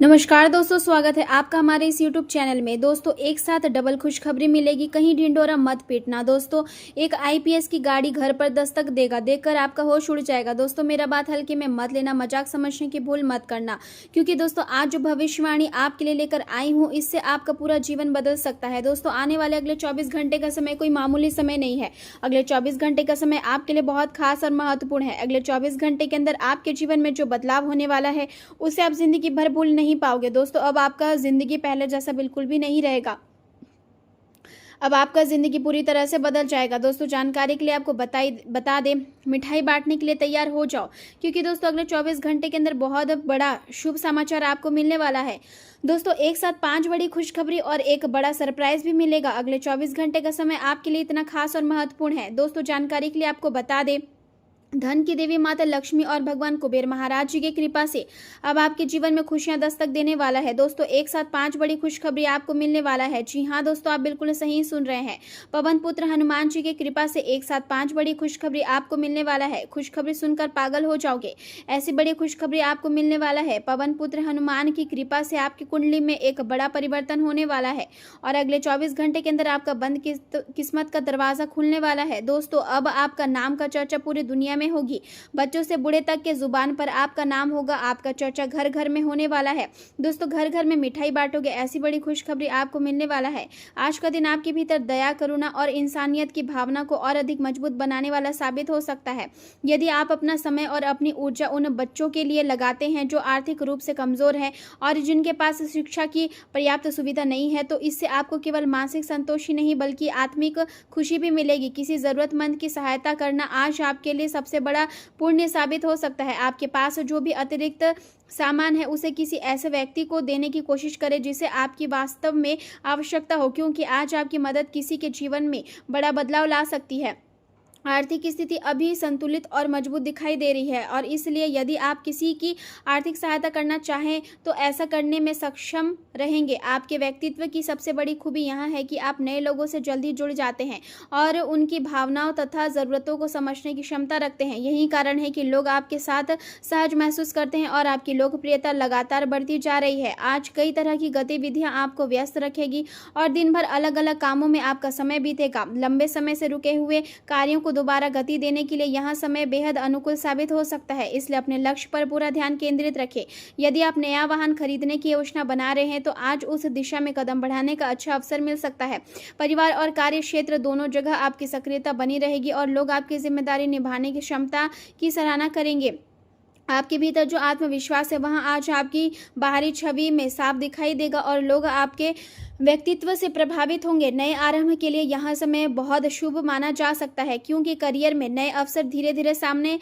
नमस्कार दोस्तों, स्वागत है आपका हमारे इस YouTube चैनल में। दोस्तों, एक साथ डबल खुशखबरी मिलेगी, कहीं ढिंढोरा मत पीटना। दोस्तों, एक आईपीएस की गाड़ी घर पर दस्तक देगा, देखकर आपका होश उड़ जाएगा। दोस्तों, मेरा बात हल्के में मत लेना, मजाक समझने की भूल मत करना, क्योंकि दोस्तों आज जो भविष्यवाणी आपके लिए लेकर आई हूँ, इससे आपका पूरा जीवन बदल सकता है। दोस्तों, आने वाले अगले 24 घंटे का समय कोई मामूली समय नहीं है। अगले 24 घंटे का समय आपके लिए बहुत खास और महत्वपूर्ण है। अगले 24 घंटे के अंदर आपके जीवन में जो बदलाव होने वाला है, उसे आप जिंदगी भर भूल नहीं पाओगे। दोस्तों, अब आपका जिंदगी पहले जैसा बिल्कुल भी नहीं रहेगा। अब आपका जिंदगी पूरी तरह से बदल जाएगा। दोस्तों, जानकारी के लिए आपको बता दें, मिठाई बांटने के लिए तैयार हो जाओ, क्योंकि दोस्तों अगले 24 घंटे के अंदर बहुत बड़ा शुभ समाचार आपको मिलने वाला है। दोस्तों, एक साथ 5 बड़ी खुशखबरी और एक बड़ा सरप्राइज भी मिलेगा। अगले 24 घंटे का समय आपके लिए इतना खास और महत्वपूर्ण है। दोस्तों, जानकारी के लिए आपको बता दें, धन की देवी माता लक्ष्मी और भगवान कुबेर महाराज जी की कृपा से अब आपके जीवन में खुशियां दस्तक देने वाला है। दोस्तों, एक साथ 5 बड़ी खुशखबरी आपको मिलने वाला है। जी हाँ दोस्तों, आप बिल्कुल सही सुन रहे हैं। पवन पुत्र हनुमान जी की कृपा से एक साथ 5 बड़ी खुशखबरी आपको मिलने वाला है। खुशखबरी सुनकर पागल हो जाओगे, ऐसी बड़ी खुशखबरी आपको मिलने वाला है। पवन पुत्र हनुमान की कृपा से आपकी कुंडली में एक बड़ा परिवर्तन होने वाला है और अगले 24 घंटे के अंदर आपका बंद किस्मत का दरवाजा खुलने वाला है। दोस्तों, अब आपका नाम का चर्चा पूरी दुनिया में होगी। बच्चों से बूढ़े तक के जुबान पर आपका नाम होगा। आपका चर्चा घर घर में होने वाला है। दोस्तों, घर घर में मिठाई बांटोगे, ऐसी बड़ी खुशखबरी आपको मिलने वाला है। आज का दिन आपके भीतर दया, करुणा और इंसानियत की भावना को और अधिक मजबूत बनाने वाला साबित हो सकता है। यदि आप अपना समय और अपनी ऊर्जा उन बच्चों के लिए लगाते हैं जो आर्थिक रूप से कमजोर हैं और जिनके पास शिक्षा की पर्याप्त सुविधा नहीं है, तो इससे आपको केवल मानसिक संतोष ही नहीं बल्कि आत्मिक खुशी भी मिलेगी। किसी जरूरतमंद की सहायता करना आज आपके लिए सबसे बड़ा पुण्य साबित हो सकता है। आपके पास जो भी अतिरिक्त सामान है, उसे किसी ऐसे व्यक्ति को देने की कोशिश करें जिसे आपकी वास्तव में आवश्यकता हो, क्योंकि आज आपकी मदद किसी के जीवन में बड़ा बदलाव ला सकती है। आर्थिक स्थिति अभी संतुलित और मजबूत दिखाई दे रही है और इसलिए यदि आप किसी की आर्थिक सहायता करना चाहें तो ऐसा करने में सक्षम रहेंगे। आपके व्यक्तित्व की सबसे बड़ी खूबी यह है कि आप नए लोगों से जल्दी जुड़ जाते हैं और उनकी भावनाओं तथा ज़रूरतों को समझने की क्षमता रखते हैं। यही कारण है कि लोग आपके साथ सहज महसूस करते हैं और आपकी लोकप्रियता लगातार बढ़ती जा रही है। आज कई तरह की गतिविधियां आपको व्यस्त रखेगी और दिन भर अलग अलग कामों में आपका समय बीतेगा। लंबे समय से रुके हुए कार्यों को दोबारा गति देने के लिए यह समय बेहद अनुकूल साबित हो सकता है, इसलिए अपने लक्ष्य पर पूरा ध्यान केंद्रित रखें। यदि आप नया वाहन खरीदने की योजना बना रहे हैं तो आज उस दिशा में कदम बढ़ाने का अच्छा अवसर मिल सकता है। परिवार और कार्य क्षेत्र दोनों जगह आपकी सक्रियता बनी रहेगी और लोग आपकी जिम्मेदारी निभाने की क्षमता की सराहना करेंगे। आपके भीतर जो आत्मविश्वास है वहाँ आज आपकी बाहरी छवि में साफ दिखाई देगा और लोग आपके व्यक्तित्व से प्रभावित होंगे। नए आरंभ के लिए यह समय बहुत शुभ माना जा सकता है, क्योंकि करियर में नए अवसर धीरे धीरे सामने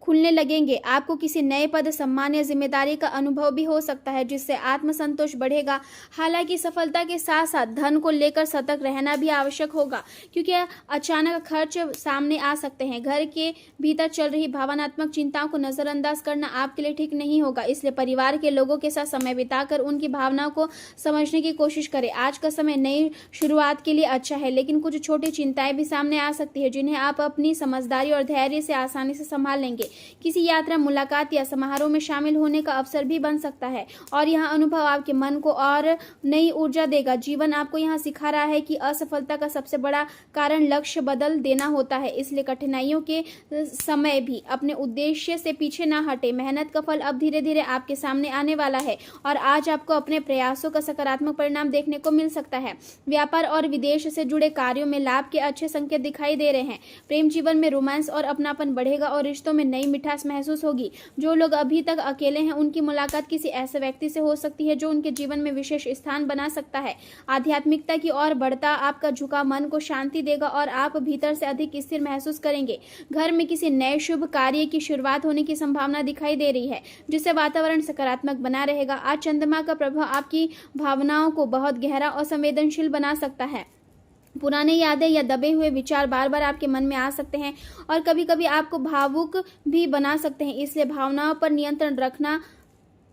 खुलने लगेंगे। आपको किसी नए पद, सम्मान या जिम्मेदारी का अनुभव भी हो सकता है, जिससे आत्मसंतोष बढ़ेगा। हालांकि सफलता के साथ साथ धन को लेकर सतर्क रहना भी आवश्यक होगा, क्योंकि अचानक खर्च सामने आ सकते हैं। घर के भीतर चल रही भावनात्मक चिंताओं को नजरअंदाज करना आपके लिए ठीक नहीं होगा, इसलिए परिवार के लोगों के साथ समय बिताकर उनकी भावनाओं को समझने की कोशिश करें। आज का समय नई शुरुआत के लिए अच्छा है, लेकिन कुछ छोटी चिंताएं भी सामने आ सकती है जिन्हें आप अपनी समझदारी और धैर्य से आसानी से संभाल लेंगे। किसी यात्रा, मुलाकात या समारोह में शामिल होने का अवसर भी बन सकता है और यह अनुभव आपके मन को और नई ऊर्जा देगा। जीवन आपको यह सिखा रहा है कि असफलता का सबसे बड़ा कारण लक्ष्य बदल देना होता है, इसलिए कठिनाइयों के समय भी अपने उद्देश्य से पीछे ना हटे। मेहनत का फल अब धीरे धीरे आपके सामने आने वाला है और आज आपको अपने प्रयासों का सकारात्मक परिणाम देखने को मिल सकता है। व्यापार और विदेश से जुड़े कार्यों में लाभ के अच्छे संकेत दिखाई दे रहे हैं। प्रेम जीवन में रोमांस और अपनापन बढ़ेगा और रिश्तों में नई मिठास महसूस होगी। जो लोग अभी तक अकेले हैं, उनकी मुलाकात किसी ऐसे व्यक्ति से हो सकती है जो उनके जीवन में विशेष स्थान बना सकता है। आध्यात्मिकता की ओर बढ़ता आपका झुकाव मन को शांति देगा और आप भीतर से अधिक स्थिर महसूस करेंगे। घर में किसी नए शुभ कार्य की शुरुआत होने की संभावना दिखाई दे रही है, जिससे वातावरण सकारात्मक बना रहेगा। आज चंद्रमा का प्रभाव आपकी भावनाओं को बहुत गहरा और संवेदनशील बना सकता है। पुराने यादें या दबे हुए विचार बार बार आपके मन में आ सकते हैं और कभी कभी आपको भावुक भी बना सकते हैं, इसलिए भावनाओं पर नियंत्रण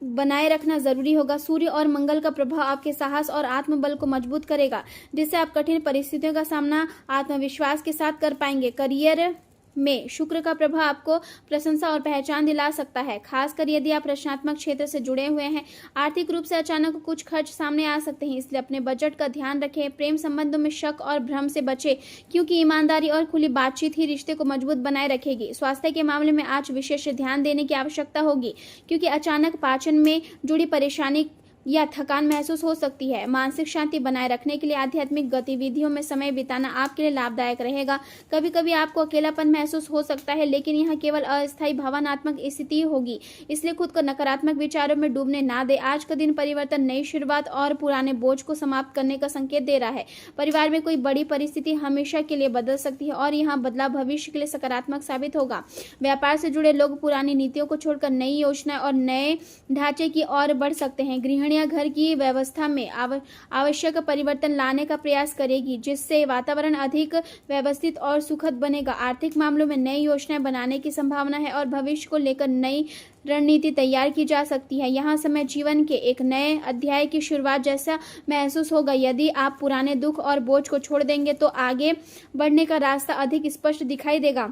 बनाए रखना जरूरी होगा। सूर्य और मंगल का प्रभाव आपके साहस और आत्मबल को मजबूत करेगा, जिससे आप कठिन परिस्थितियों का सामना आत्मविश्वास के साथ कर पाएंगे। करियर में शुक्र का प्रभाव आपको प्रशंसा और पहचान दिला सकता है, खासकर यदि आप रचनात्मक क्षेत्र से जुड़े हुए हैं। आर्थिक रूप से अचानक कुछ खर्च सामने आ सकते हैं, इसलिए अपने बजट का ध्यान रखें। प्रेम संबंधों में शक और भ्रम से बचें, क्योंकि ईमानदारी और खुली बातचीत ही रिश्ते को मजबूत बनाए रखेगी। स्वास्थ्य के मामले में आज विशेष ध्यान देने की आवश्यकता होगी, क्योंकि अचानक पाचन में जुड़ी परेशानी या थकान महसूस हो सकती है। मानसिक शांति बनाए रखने के लिए आध्यात्मिक गतिविधियों में समय बिताना आपके लिए लाभदायक रहेगा। कभी कभी आपको अकेलापन महसूस हो सकता है, लेकिन यह केवल अस्थायी भावनात्मक स्थिति होगी, इसलिए खुद को नकारात्मक विचारों में डूबने ना दे। आज का दिन परिवर्तन, नई शुरुआत और पुराने बोझ को समाप्त करने का संकेत दे रहा है। परिवार में कोई बड़ी परिस्थिति हमेशा के लिए बदल सकती है और यहाँ बदलाव भविष्य के लिए सकारात्मक साबित होगा। व्यापार से जुड़े लोग पुरानी नीतियों को छोड़कर नई योजना और नए ढांचे की ओर बढ़ सकते हैं। गृहिणी घर की व्यवस्था में आवश्यक परिवर्तन लाने का प्रयास करेगी, जिससे वातावरण अधिक व्यवस्थित और सुखद बनेगा। आर्थिक मामलों में नई योजनाएं बनाने की संभावना है और भविष्य को लेकर नई रणनीति तैयार की जा सकती है। यहाँ समय जीवन के एक नए अध्याय की शुरुआत जैसा महसूस होगा। यदि आप पुराने दुख और बोझ को छोड़ देंगे तो आगे बढ़ने का रास्ता अधिक स्पष्ट दिखाई देगा।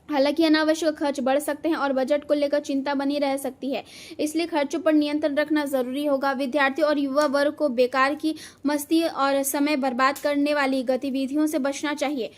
हालांकि अनावश्यक खर्च बढ़ सकते हैं और बजट को लेकर चिंता बनी रह सकती है, इसलिए खर्चों पर नियंत्रण रखना जरूरी होगा। विद्यार्थियों और युवा वर्ग को बेकार की मस्ती और समय बर्बाद करने वाली गतिविधियों से बचना चाहिए,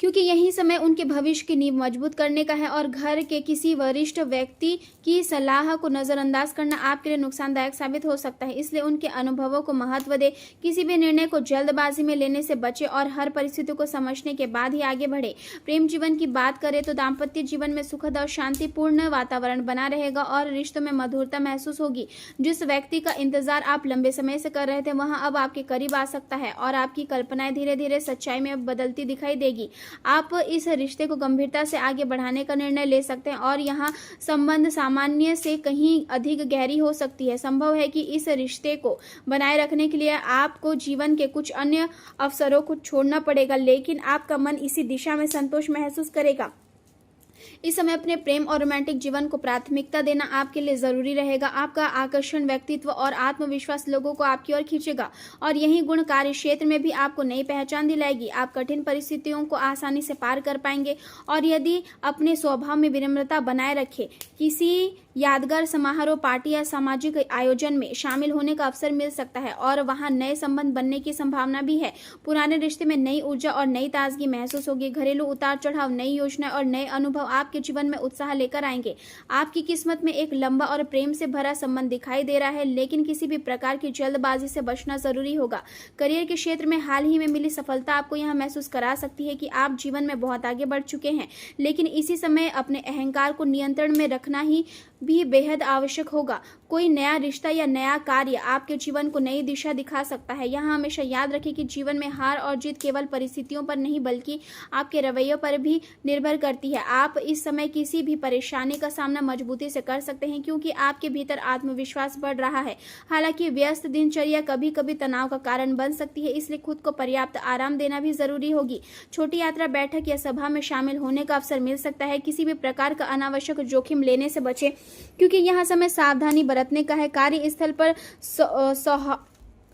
क्योंकि यही समय उनके भविष्य की नींव मजबूत करने का है और घर के किसी वरिष्ठ व्यक्ति की सलाह को नजरअंदाज करना आपके लिए नुकसानदायक साबित हो सकता है, इसलिए उनके अनुभवों को महत्व दे। किसी भी निर्णय को जल्दबाजी में लेने से बचे और हर परिस्थिति को समझने के बाद ही आगे बढ़े। प्रेम जीवन की बात करें तो दाम्पत्य जीवन में सुखद और शांतिपूर्ण वातावरण बना रहेगा और रिश्तों में मधुरता महसूस होगी। जिस व्यक्ति का इंतजार आप लंबे समय से कर रहे थे, वह अब आपके करीब आ सकता है और आपकी कल्पनाएं धीरे धीरे सच्चाई में बदलती दिखाई देगी। आप इस रिश्ते को गंभीरता से आगे बढ़ाने का निर्णय ले सकते हैं और यहाँ संबंध सामान्य से कहीं अधिक गहरी हो सकती है। संभव है कि इस रिश्ते को बनाए रखने के लिए आपको जीवन के कुछ अन्य अवसरों को छोड़ना पड़ेगा, लेकिन आपका मन इसी दिशा में संतोष महसूस करेगा। इस समय अपने प्रेम और रोमांटिक जीवन को प्राथमिकता देना आपके लिए जरूरी रहेगा। आपका आकर्षण, व्यक्तित्व और आत्मविश्वास लोगों को आपकी ओर खींचेगा और यही गुण कार्य क्षेत्र में भी आपको नई पहचान दिलाएगी। आप कठिन परिस्थितियों को आसानी से पार कर पाएंगे और यदि अपने स्वभाव में विनम्रता बनाए रखें, किसी यादगार समारोह, पार्टी या सामाजिक आयोजन में शामिल होने का अवसर मिल सकता है और वहां नए संबंध बनने की संभावना भी है। पुराने रिश्ते में नई ऊर्जा और नई ताजगी महसूस होगी। घरेलू उतार चढ़ाव, नई योजना और नए अनुभव आपके जीवन में उत्साह लेकर आएंगे। आपकी किस्मत में एक लंबा और प्रेम से भरा संबंध दिखाई दे रहा है, लेकिन किसी भी प्रकार की जल्दबाजी से बचना जरूरी होगा। करियर के क्षेत्र में हाल ही में मिली सफलता आपको यह महसूस करा सकती है कि आप जीवन में बहुत आगे बढ़ चुके हैं, लेकिन इसी समय अपने अहंकार को नियंत्रण में रखना ही भी बेहद आवश्यक होगा। कोई नया रिश्ता या नया कार्य आपके जीवन को नई दिशा दिखा सकता है। यहाँ हमेशा याद रखें कि जीवन में हार और जीत केवल परिस्थितियों पर नहीं बल्कि आपके रवैयों पर भी निर्भर करती है। आप इस समय किसी भी परेशानी का सामना मजबूती से कर सकते हैं, क्योंकि आपके भीतर आत्मविश्वास बढ़ रहा है। हालांकि व्यस्त दिनचर्या कभी कभी तनाव का कारण बन सकती है, इसलिए खुद को पर्याप्त आराम देना भी जरूरी होगी। छोटी यात्रा, बैठक या सभा में शामिल होने का अवसर मिल सकता है। किसी भी प्रकार का अनावश्यक जोखिम लेने से बचें, क्योंकि यह समय सावधानी बरतने का है। कार्यस्थल पर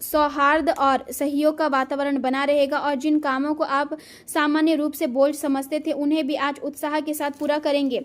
सौहार्द और सहयोग का वातावरण बना रहेगा और जिन कामों को आप सामान्य रूप से बोझ समझते थे, उन्हें भी आज उत्साह के साथ पूरा करेंगे।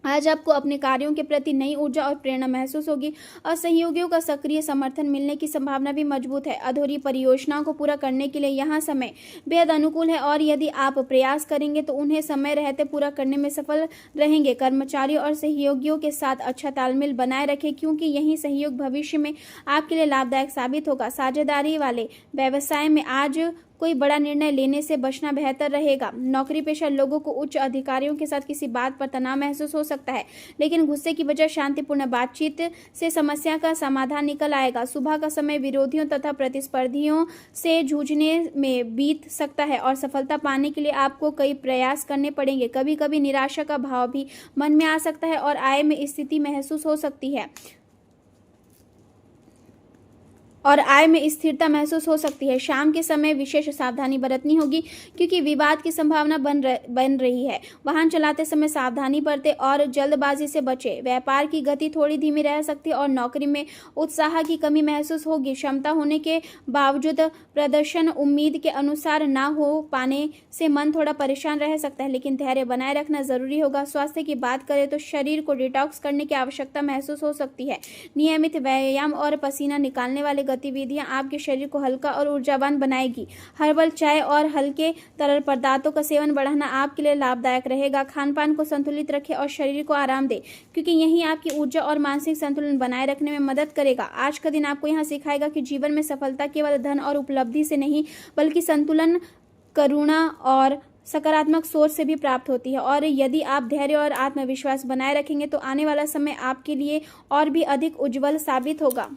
आज आपको अपने कार्यों के प्रति नई ऊर्जा और प्रेरणा महसूस होगी और सहयोगियों का सक्रिय समर्थन मिलने की संभावना भी मजबूत है। अधूरी परियोजनाओं को पूरा करने के लिए यहाँ समय बेहद अनुकूल है और यदि आप प्रयास करेंगे तो उन्हें समय रहते पूरा करने में सफल रहेंगे। कर्मचारियों और सहयोगियों के साथ अच्छा तालमेल बनाए रखें, क्योंकि यही सहयोग भविष्य में आपके लिए लाभदायक साबित होगा। साझेदारी वाले व्यवसाय में आज कोई बड़ा निर्णय लेने से बचना बेहतर रहेगा। नौकरी पेशा लोगों को उच्च अधिकारियों के साथ किसी बात पर तनाव महसूस हो सकता है, लेकिन गुस्से की बजाय शांतिपूर्ण बातचीत से समस्या का समाधान निकल आएगा। सुबह का समय विरोधियों तथा प्रतिस्पर्धियों से जूझने में बीत सकता है और सफलता पाने के लिए आपको कई प्रयास करने पड़ेंगे। कभी कभी निराशा का भाव भी मन में आ सकता है और आय में स्थिति महसूस हो सकती है और आय में स्थिरता महसूस हो सकती है। शाम के समय विशेष सावधानी बरतनी होगी क्योंकि विवाद की संभावना बन रही है। वाहन चलाते समय सावधानी बरतें और जल्दबाजी से बचें। व्यापार की गति थोड़ी धीमी रह सकती है और नौकरी में उत्साह की कमी महसूस होगी। क्षमता होने के बावजूद प्रदर्शन उम्मीद के अनुसार ना हो पाने से मन थोड़ा परेशान रह सकता है, लेकिन धैर्य बनाए रखना जरूरी होगा। स्वास्थ्य की बात करें तो शरीर को डिटॉक्स करने की आवश्यकता महसूस हो सकती है। नियमित व्यायाम और पसीना निकालने वाले गतिविधियां आपके शरीर को हल्का और ऊर्जावान बनाएगी। हर्बल चाय और हल्के तरल पदार्थों का सेवन बढ़ाना आपके लिए लाभदायक रहेगा। खान पान को संतुलित रखें और शरीर को आराम दें क्योंकि यही आपकी ऊर्जा और मानसिक संतुलन बनाए रखने में मदद करेगा। आज का दिन आपको यहाँ सिखाएगा कि जीवन में सफलता केवल धन और उपलब्धि से नहीं बल्कि संतुलन, करुणा और सकारात्मक सोच से भी प्राप्त होती है। और यदि आप धैर्य और आत्मविश्वास बनाए रखेंगे तो आने वाला समय आपके लिए और भी अधिक उज्जवल साबित होगा।